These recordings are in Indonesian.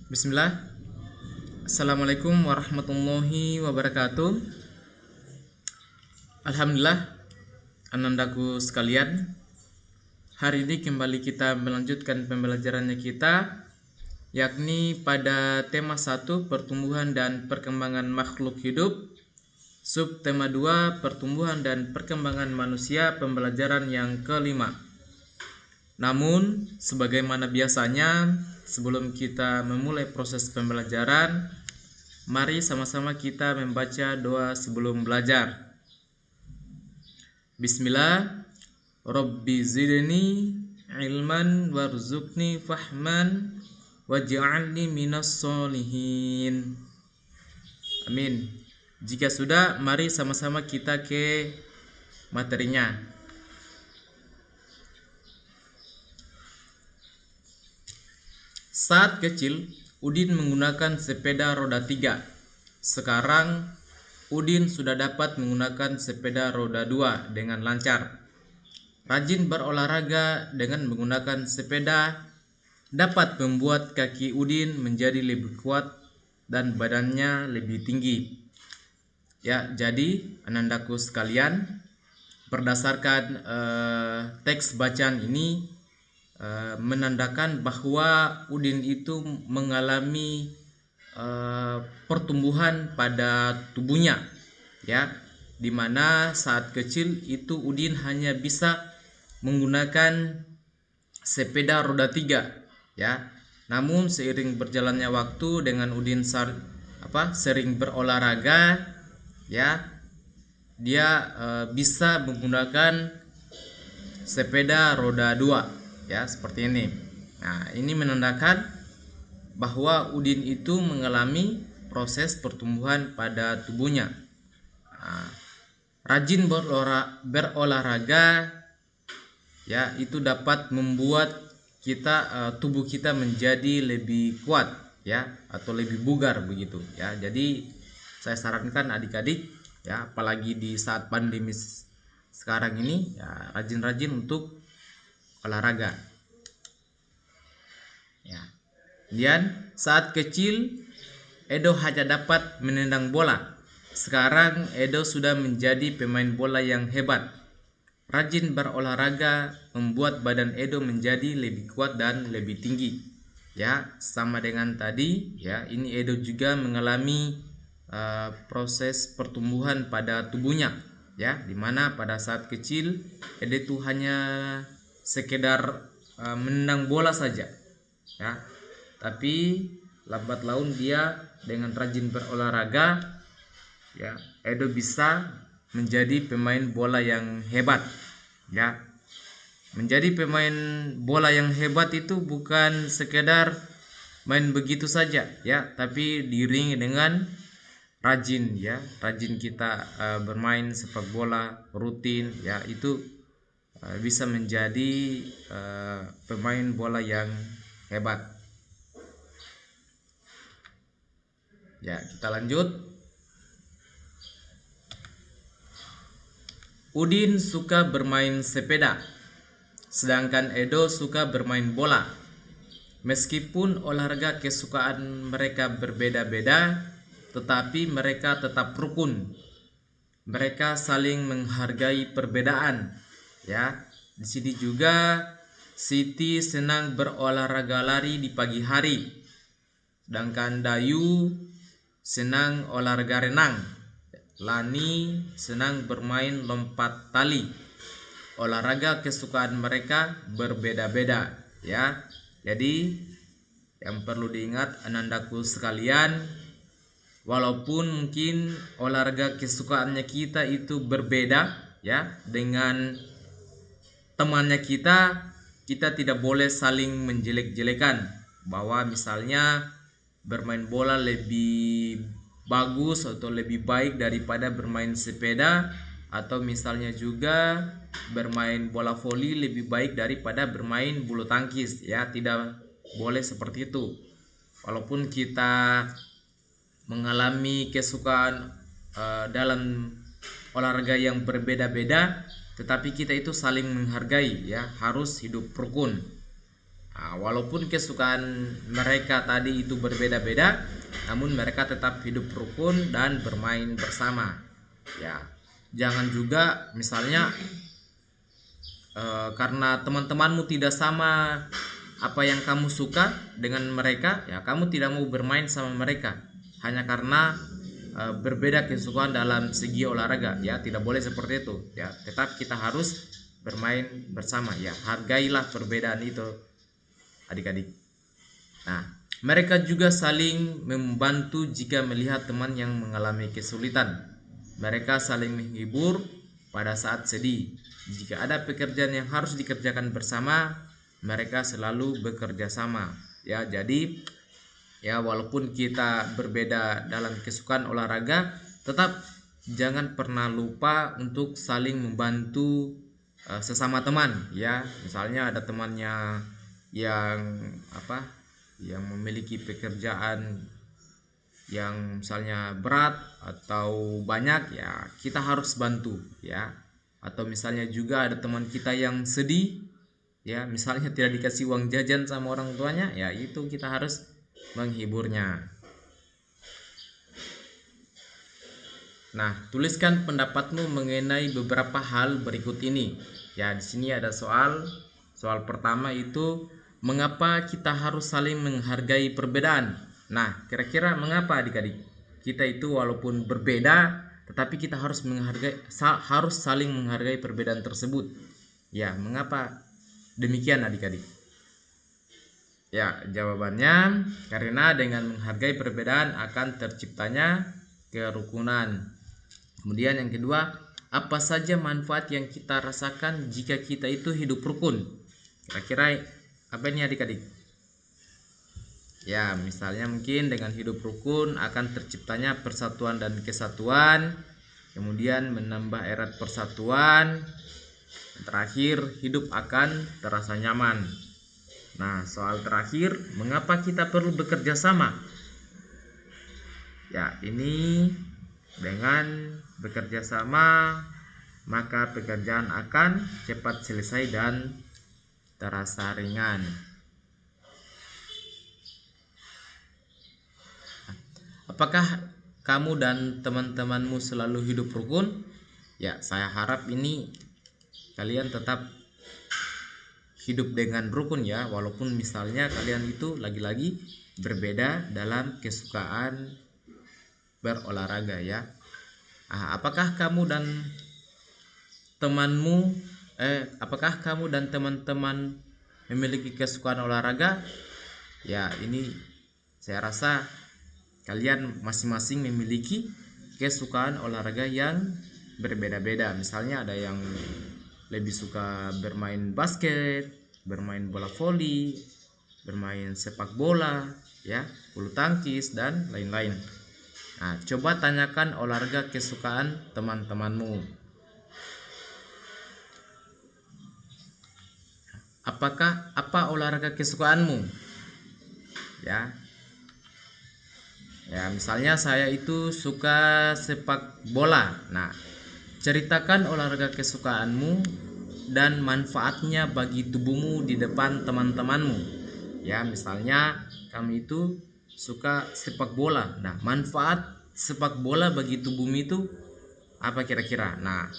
Bismillah. Assalamualaikum warahmatullahi wabarakatuh. Alhamdulillah, anandaku sekalian. Hari ini kembali kita melanjutkan pembelajarannya kita, yakni pada tema 1, pertumbuhan dan perkembangan makhluk hidup. Subtema 2, pertumbuhan dan perkembangan manusia, pembelajaran yang kelima. Namun, sebagaimana biasanya, sebelum kita memulai proses pembelajaran, mari sama-sama kita membaca doa sebelum belajar. Bismillah. Rabbi zidni ilman warzuqni fahman waj'alni minas solihin. Amin. Jika sudah, mari sama-sama kita ke materinya. Saat kecil, Udin menggunakan sepeda roda 3. Sekarang, Udin sudah dapat menggunakan sepeda roda 2 dengan lancar. Rajin berolahraga dengan menggunakan sepeda dapat membuat kaki Udin menjadi lebih kuat dan badannya lebih tinggi. Ya, jadi anandaku sekalian, berdasarkan teks bacaan ini menandakan bahwa Udin itu mengalami pertumbuhan pada tubuhnya, ya, dimana saat kecil itu Udin hanya bisa menggunakan sepeda roda 3, ya. Namun seiring berjalannya waktu dengan Udin sering berolahraga, ya, dia bisa menggunakan sepeda roda 2, ya, seperti ini. Nah, ini menandakan bahwa Udin itu mengalami proses pertumbuhan pada tubuhnya. Nah, rajin berolahraga, ya, itu dapat membuat tubuh kita menjadi lebih kuat, ya, atau lebih bugar begitu, ya. Jadi saya sarankan adik-adik, ya, apalagi di saat pandemi sekarang ini, ya, rajin-rajin untuk olahraga, ya. Kemudian saat kecil Edo hanya dapat menendang bola. Sekarang Edo sudah menjadi pemain bola yang hebat. Rajin berolahraga membuat badan Edo menjadi lebih kuat dan lebih tinggi, ya, sama dengan tadi, ya. Ini Edo juga mengalami proses pertumbuhan pada tubuhnya, ya, dimana pada saat kecil Edo itu hanya sekedar menendang bola saja, ya, tapi lambat laun dia dengan rajin berolahraga, ya, Edo bisa menjadi pemain bola yang hebat, ya. Menjadi pemain bola yang hebat itu bukan sekedar main begitu saja, ya, tapi diiringi dengan rajin, ya, rajin kita bermain sepak bola rutin, ya, itu bisa menjadi pemain bola yang hebat. Ya, kita lanjut. Udin suka bermain sepeda, sedangkan Edo suka bermain bola. Meskipun olahraga kesukaan mereka berbeda-beda, tetapi mereka tetap rukun. Mereka saling menghargai perbedaan, ya. Di sini juga Siti senang berolahraga lari di pagi hari, sedangkan Dayu senang olahraga renang. Lani senang bermain lompat tali. Olahraga kesukaan mereka berbeda-beda, ya. Jadi yang perlu diingat anandaku sekalian, walaupun mungkin olahraga kesukaannya kita itu berbeda, ya, dengan temannya kita tidak boleh saling menjelek-jelekan, bahwa misalnya bermain bola lebih bagus atau lebih baik daripada bermain sepeda, atau misalnya juga bermain bola voli lebih baik daripada bermain bulu tangkis, ya. Tidak boleh seperti itu. Walaupun kita mengalami kesukaan dalam olahraga yang berbeda-beda, tetapi kita itu saling menghargai, ya, harus hidup rukun. Nah, walaupun kesukaan mereka tadi itu berbeda-beda, namun mereka tetap hidup rukun dan bermain bersama. Ya, jangan juga misalnya karena teman-temanmu tidak sama apa yang kamu suka dengan mereka, ya kamu tidak mau bermain sama mereka hanya karena berbeda kesukaan dalam segi olahraga. Ya, tidak boleh seperti itu. Ya, tetap kita harus bermain bersama. Ya, hargailah perbedaan itu, adik-adik. Nah, mereka juga saling membantu jika melihat teman yang mengalami kesulitan. Mereka saling menghibur pada saat sedih. Jika ada pekerjaan yang harus dikerjakan bersama, mereka selalu bekerja sama. Ya, jadi ya walaupun kita berbeda dalam kesukaan olahraga, tetap jangan pernah lupa untuk saling membantu sesama teman. Ya, misalnya ada temannya yang yang memiliki pekerjaan yang misalnya berat atau banyak, ya kita harus bantu ya. Atau misalnya juga ada teman kita yang sedih, ya misalnya tidak dikasih uang jajan sama orang tuanya, ya itu kita harus menghiburnya. Nah, tuliskan pendapatmu mengenai beberapa hal berikut ini. Ya, di sini ada soal pertama itu, mengapa kita harus saling menghargai perbedaan? Nah, kira-kira mengapa adik-adik? Kita itu walaupun berbeda, tetapi kita harus saling menghargai perbedaan tersebut. Ya, mengapa demikian adik-adik? Ya, jawabannya karena dengan menghargai perbedaan akan terciptanya kerukunan. Kemudian yang kedua, apa saja manfaat yang kita rasakan jika kita itu hidup rukun? Kira-kira apa ini adik-adik? Ya, misalnya mungkin dengan hidup rukun akan terciptanya persatuan dan kesatuan, kemudian menambah erat persatuan, terakhir hidup akan terasa nyaman. Nah, soal terakhir, mengapa kita perlu bekerja sama? Ya, ini dengan bekerja sama maka pekerjaan akan cepat selesai dan terasa ringan. Apakah kamu dan teman-temanmu selalu hidup rukun? Ya, saya harap ini kalian tetap hidup dengan rukun ya, walaupun misalnya kalian itu lagi-lagi berbeda dalam kesukaan berolahraga ya. Apakah kamu dan teman-teman memiliki kesukaan olahraga? Ya, ini saya rasa kalian masing-masing memiliki kesukaan olahraga yang berbeda-beda. Misalnya ada yang lebih suka bermain basket, bermain bola voli, bermain sepak bola, ya, bulu tangkis dan lain-lain. Nah, coba tanyakan olahraga kesukaan teman-temanmu. Apa olahraga kesukaanmu? Ya. Ya, misalnya saya itu suka sepak bola. Nah, ceritakan olahraga kesukaanmu dan manfaatnya bagi tubuhmu di depan teman-temanmu. Ya, misalnya kami itu suka sepak bola. Nah, manfaat sepak bola bagi tubuhmu itu apa kira-kira? Nah,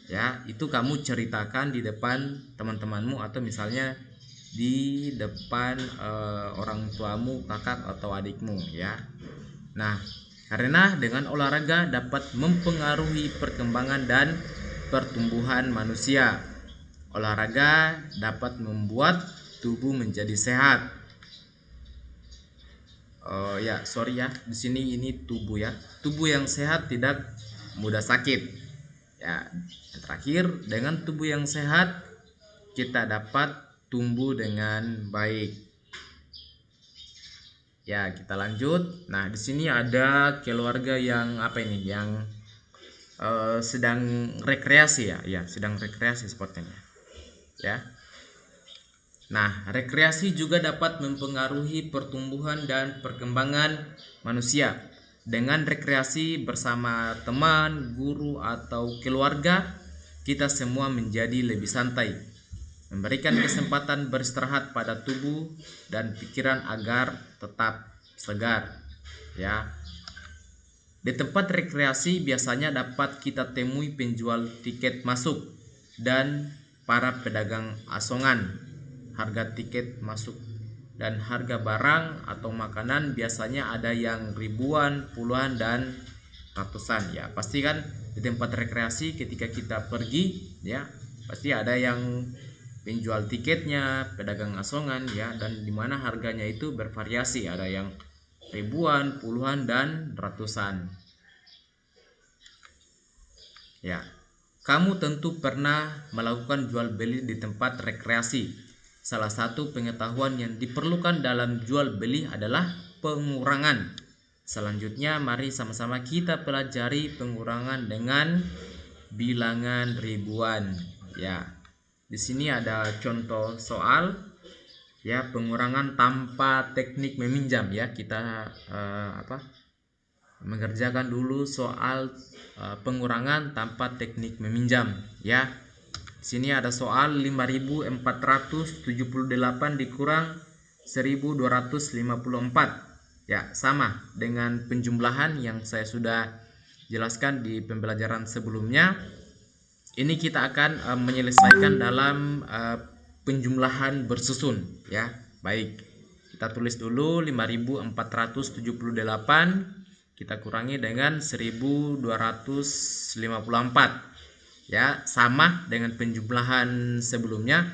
ya itu kamu ceritakan di depan teman-temanmu atau misalnya di depan orang tuamu, kakak atau adikmu ya. Nah, karena dengan olahraga dapat mempengaruhi perkembangan dan pertumbuhan manusia. Olahraga dapat membuat tubuh menjadi sehat. Di sini ini tubuh ya. Tubuh yang sehat tidak mudah sakit. Ya, yang terakhir, dengan tubuh yang sehat kita dapat tumbuh dengan baik. Ya, kita lanjut. Nah, di sini ada keluarga yang yang sedang rekreasi ya. Ya, sedang rekreasi sepertinya. Ya. Nah, rekreasi juga dapat mempengaruhi pertumbuhan dan perkembangan manusia. Dengan rekreasi bersama teman, guru, atau keluarga, kita semua menjadi lebih santai. memberikan kesempatan beristirahat pada tubuh dan pikiran agar tetap segar, ya. Di tempat rekreasi biasanya dapat kita temui penjual tiket masuk dan para pedagang asongan. Harga tiket masuk dan harga barang atau makanan biasanya ada yang ribuan, puluhan, dan ratusan, ya. Pasti kan di tempat rekreasi ketika kita pergi, ya, pasti ada yang penjual tiketnya, pedagang asongan, ya, dan dimana harganya itu bervariasi, ada yang ribuan, puluhan, dan ratusan, ya. Kamu tentu pernah melakukan jual beli di tempat rekreasi. Salah satu pengetahuan yang diperlukan dalam jual beli adalah pengurangan. Selanjutnya mari sama-sama kita pelajari pengurangan dengan bilangan ribuan, ya. Di sini ada contoh soal, ya, pengurangan tanpa teknik meminjam, ya. Kita mengerjakan dulu soal pengurangan tanpa teknik meminjam, ya. Sini ada soal 5.478 dikurang 1.254, ya, sama dengan penjumlahan yang saya sudah jelaskan di pembelajaran sebelumnya. Ini kita akan menyelesaikan dalam penjumlahan bersusun, ya. Baik, kita tulis dulu 5.478 kita kurangi dengan 1.254, ya, sama dengan penjumlahan sebelumnya.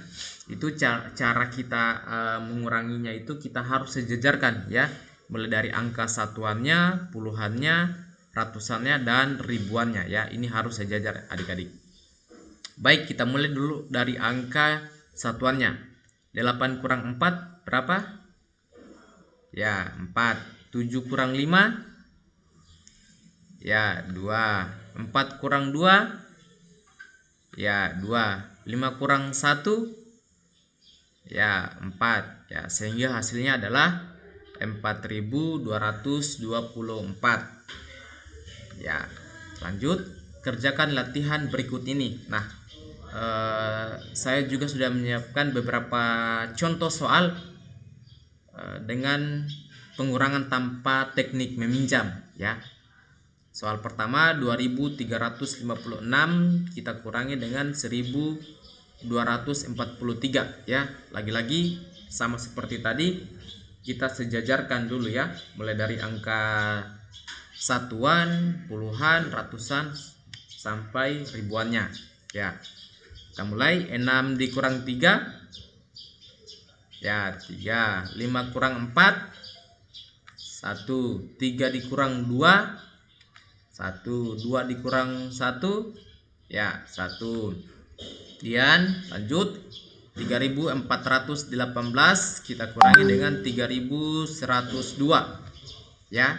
Itu cara kita menguranginya itu kita harus sejajarkan, ya, mulai dari angka satuannya, puluhannya, ratusannya, dan ribuannya, ya. Ini harus sejajar adik-adik. Baik, kita mulai dulu dari angka satuannya. 8 kurang 4 berapa? Ya, 4. 7 kurang 5, ya, 2. 4 kurang 2, ya, 2. 5 kurang 1, ya, 4, ya, sehingga hasilnya adalah 4.224, ya. Lanjut, kerjakan latihan berikut ini. Nah, saya juga sudah menyiapkan beberapa contoh soal dengan pengurangan tanpa teknik meminjam, ya. Soal pertama 2.356 kita kurangi dengan 1.243, ya. Lagi-lagi sama seperti tadi, kita sejajarkan dulu, ya, mulai dari angka satuan, puluhan, ratusan, sampai ribuannya, ya. Kita mulai. 6 dikurang 3, ya, 3. 5 kurang 4, 1. 3 dikurang 2, 1. 2 dikurang 1, ya, 1. Kemudian lanjut, 3.418 kita kurangi dengan 3.102, ya.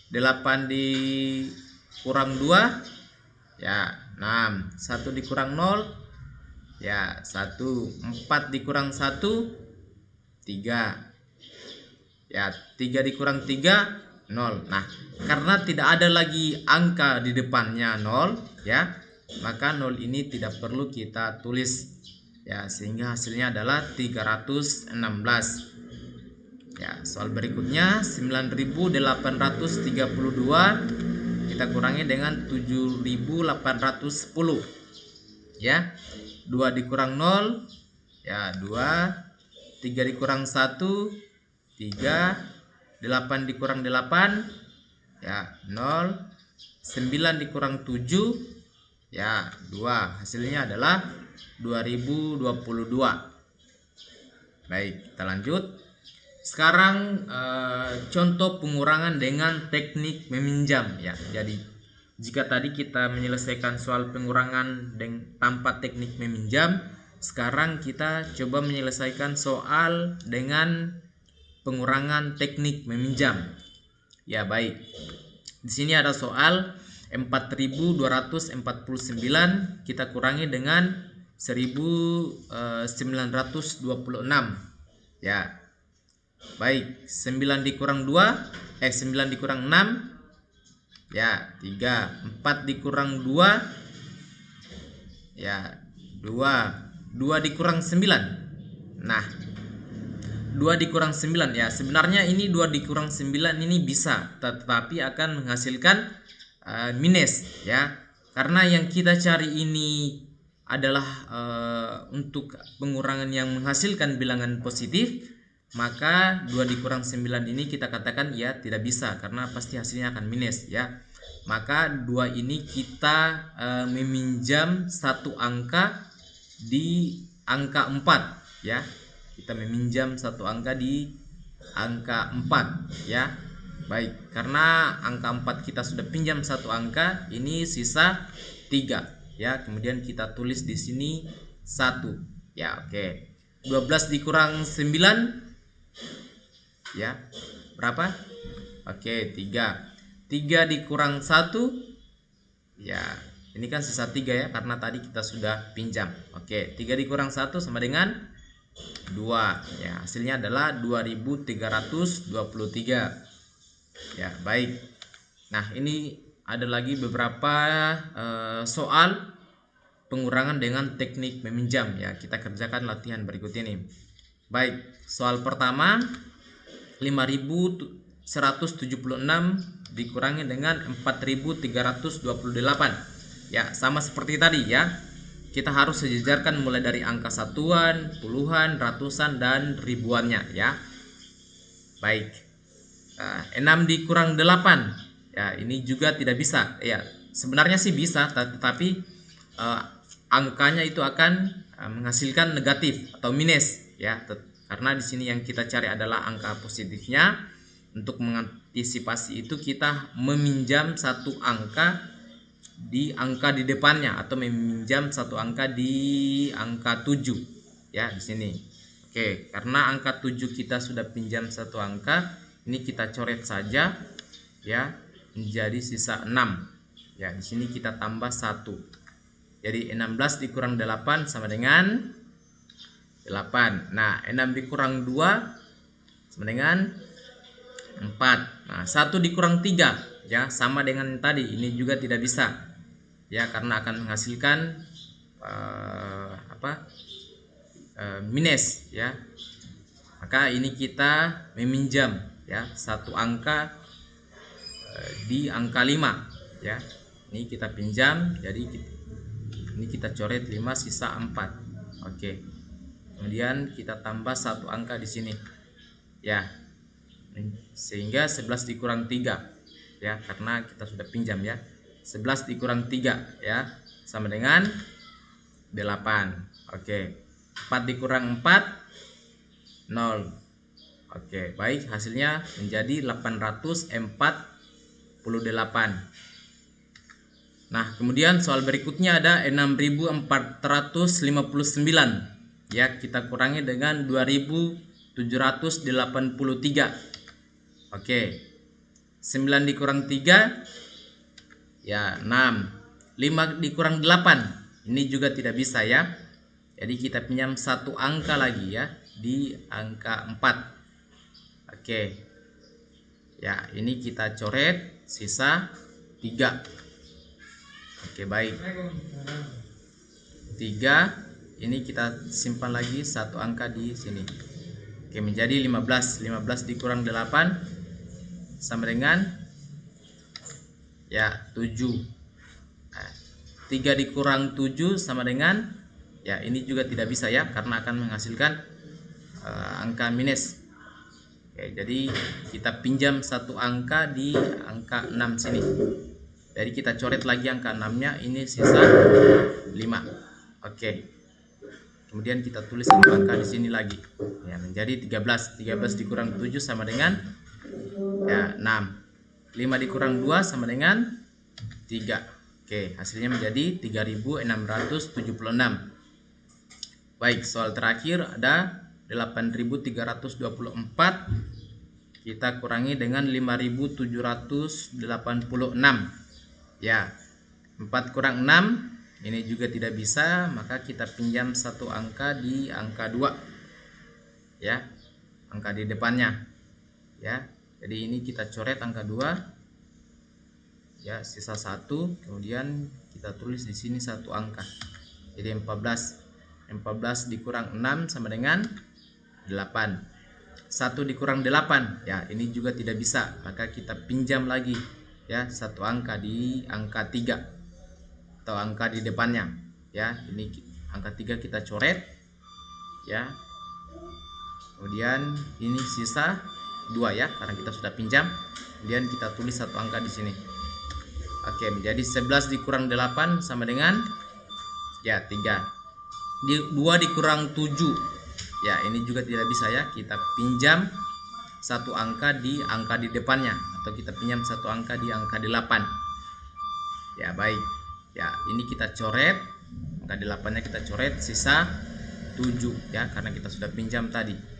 8 dikurang 2, ya, 6. 1 dikurang 0, ya, 1. 4 dikurang 1, 3, ya. 3 dikurang 3, 0. Nah, karena tidak ada lagi angka di depannya 0, ya, maka 0 ini tidak perlu kita tulis, ya, sehingga hasilnya adalah 316. Ya, soal berikutnya 9.832 kita kurangi dengan 7.810, ya. 2 dikurang 0, ya, 2. 3 dikurang 1, 3. 8 dikurang 8, ya, 0. 9 dikurang 7, ya, 2. Hasilnya adalah 2022. Baik, kita lanjut. Sekarang contoh pengurangan dengan teknik meminjam, ya. Jadi jika tadi kita menyelesaikan soal pengurangan tanpa teknik meminjam, sekarang kita coba menyelesaikan soal dengan pengurangan teknik meminjam, ya. Baik, di sini ada soal 4.249 kita kurangi dengan 1.926, ya. Baik, 9 dikurang 2, 9 dikurang 6, ya, 3. 4 dikurang 2, ya, 2. 2 dikurang 9. Nah, 2 dikurang 9 ya. Sebenarnya ini 2 dikurang 9 ini bisa, tetapi akan menghasilkan minus ya. Karena yang kita cari ini adalah untuk pengurangan yang menghasilkan bilangan positif, maka 2 dikurang 9 ini kita katakan ya tidak bisa karena pasti hasilnya akan minus ya. Maka 2 ini kita meminjam satu angka di angka 4 ya. Kita meminjam satu angka di angka 4 ya. Baik, karena angka 4 kita sudah pinjam satu angka, ini sisa 3 ya. Kemudian kita tulis di sini 1 ya. Oke. 12 dikurang 9 ya. Berapa? Oke, 3. 3 dikurang 1 ya. Ini kan sisa 3 ya, karena tadi kita sudah pinjam. Oke, 3 dikurang 1 sama dengan 2 ya. Hasilnya adalah 2323 ya. Baik. Nah, ini ada lagi beberapa soal pengurangan dengan teknik meminjam ya. Kita kerjakan latihan berikut ini. Baik, soal pertama 5176 dikurangi dengan 4328 ya, sama seperti tadi ya. Kita harus sejajarkan mulai dari angka satuan, puluhan, ratusan, dan ribuannya ya. Baik, 6 dikurang 8 ya, ini juga tidak bisa ya. Sebenarnya sih bisa, tetapi angkanya itu akan menghasilkan negatif atau minus ya. Karena di sini yang kita cari adalah angka positifnya. Untuk mengantisipasi itu kita meminjam satu angka di depannya, atau meminjam satu angka di angka 7 ya di sini. Oke, karena angka 7 kita sudah pinjam satu angka, ini kita coret saja ya menjadi sisa 6 ya. Di sini kita tambah 1. Jadi 16 dikurang 8 sama dengan 8. Nah, 6 dikurang 2 sama dengan 4. Nah, 1 dikurang 3 ya, sama dengan tadi. Ini juga tidak bisa ya, karena akan menghasilkan minus ya. Maka ini kita meminjam ya satu angka di angka 5 ya. Ini kita pinjam, jadi ini kita coret 5 sisa 4. Oke. Kemudian kita tambah satu angka di sini ya, sehingga 11 dikurang 3 ya, karena kita sudah pinjam ya. 11 dikurang 3 ya sama dengan 8. Oke. 4 dikurang 4 0. Oke, baik, hasilnya menjadi 848. Nah, kemudian soal berikutnya ada 6459 ya, kita kurangi dengan 2783. Oke. 9 dikurang 3 ya 6. 5 dikurang 8 ini juga tidak bisa ya. Jadi kita pinjam satu angka lagi ya di angka 4. Oke. Ya, ini kita coret sisa 3. Oke, baik. 3 ini kita simpan lagi satu angka di sini. Oke, menjadi 15. 15 dikurang 8 sama dengan ya 7. Nah, 3 dikurang 7 sama dengan ya, ini juga tidak bisa ya, karena akan menghasilkan angka minus. Oke, jadi kita pinjam satu angka di angka 6 sini. Jadi kita coret lagi angka 6-nya, ini sisa 5. Oke. Kemudian kita tulis satu angka di sini lagi. Ya, menjadi 13. 13 dikurang 7 sama dengan ya 6. 5 dikurang 2 sama dengan 3. Oke, hasilnya menjadi 3676. Baik, soal terakhir ada 8324 kita kurangi dengan 5786 ya. 4 kurang 6 ini juga tidak bisa, maka kita pinjam satu angka di angka 2 ya, angka di depannya ya. Jadi ini kita coret angka 2 ya, sisa 1. Kemudian kita tulis di sini satu angka, jadi 14. 14 dikurang 6 sama dengan 8. 1 dikurang 8, ya ini juga tidak bisa, maka kita pinjam lagi ya satu angka di angka 3 atau angka di depannya ya. Ini angka 3 kita coret ya. Kemudian ini sisa 2 ya, karena kita sudah pinjam. Kemudian kita tulis satu angka di sini. Oke, menjadi 11 dikurang 8 sama dengan ya 3. 2 dikurang 7. Ya, ini juga tidak bisa ya. Kita pinjam satu angka di depannya, atau kita pinjam satu angka di angka 8. Ya, baik. Ya, ini kita coret. Angka 8-nya kita coret, sisa 7 ya, karena kita sudah pinjam tadi.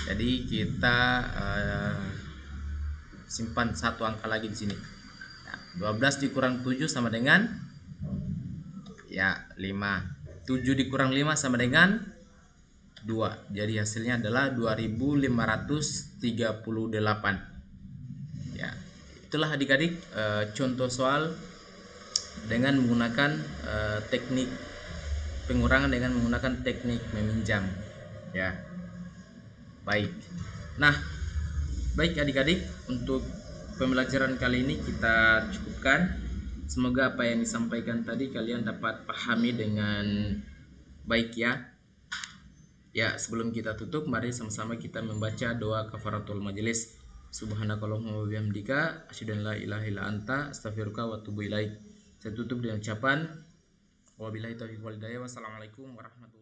Jadi kita simpan satu angka lagi di sini. Ya, 12 dikurang 7 sama dengan ya 5. 7 dikurang 5 sama dengan 2. Jadi hasilnya adalah 2538. Ya, itulah adik-adik contoh soal dengan menggunakan teknik pengurangan dengan menggunakan teknik meminjam. Ya. Baik. Nah, baik adik-adik, untuk pembelajaran kali ini kita cukupkan. Semoga apa yang disampaikan tadi kalian dapat pahami dengan baik ya. Ya, sebelum kita tutup, mari sama-sama kita membaca doa kafaratul majelis. Subhanakallahumma wa bihamdika asyhadu an la ilaha illa anta astaghfiruka wa atubu ilaik. Saya tutup dengan ucapan wabillahi taufiq wal hidayah. Wassalamualaikum warahmatullahi wabarakatuh.